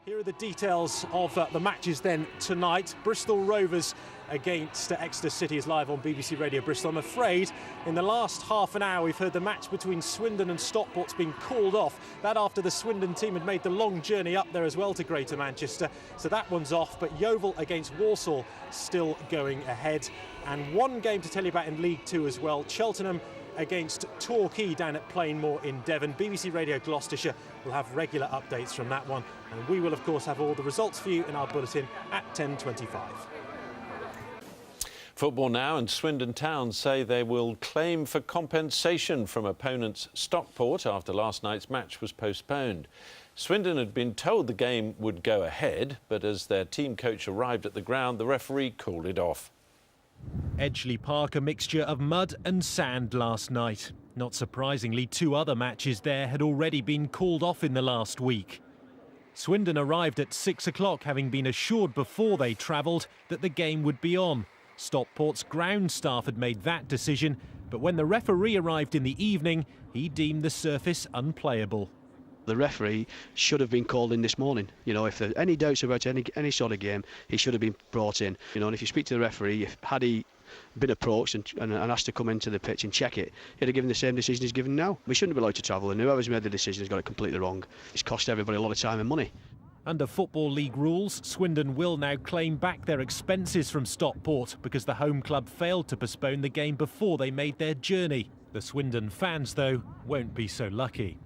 Here are the details of the matches then tonight. Bristol Rovers against Exeter City is live on BBC Radio Bristol. I'm afraid in the last half an hour we've heard the match between Swindon and Stockport's been called off. That after the Swindon team had made the long journey up there as well to Greater Manchester. So that one's off, but Yeovil against Walsall still going ahead. And one game to tell you about in League Two as well. Cheltenham against Torquay down at Plainmoor in Devon. BBC Radio Gloucestershire will have regular updates from that one, and we will of course have all the results for you in our bulletin at 10:25. Football now, and Swindon Town say they will claim for compensation from opponents Stockport after last night's match was postponed. Swindon had been told the game would go ahead, but as their team coach arrived at the ground, the referee called it off. Edgeley Park, a mixture of mud and sand last night. Not surprisingly, two other matches there had already been called off in the last week. Swindon arrived at 6 o'clock, having been assured before they travelled that the game would be on. Stockport's ground staff had made that decision, but when the referee arrived in the evening, he deemed the surface unplayable. The referee should have been called in this morning. You know, if there are any doubts about any sort of game, he should have been brought in. You know, and if you speak to the referee, had he been approached and asked to come into the pitch and check it, he'd have given the same decision he's given now. We shouldn't be allowed to travel, and whoever's made the decision has got it completely wrong. It's cost everybody a lot of time and money. Under Football League rules, Swindon will now claim back their expenses from Stockport because the home club failed to postpone the game before they made their journey. The Swindon fans, though, won't be so lucky.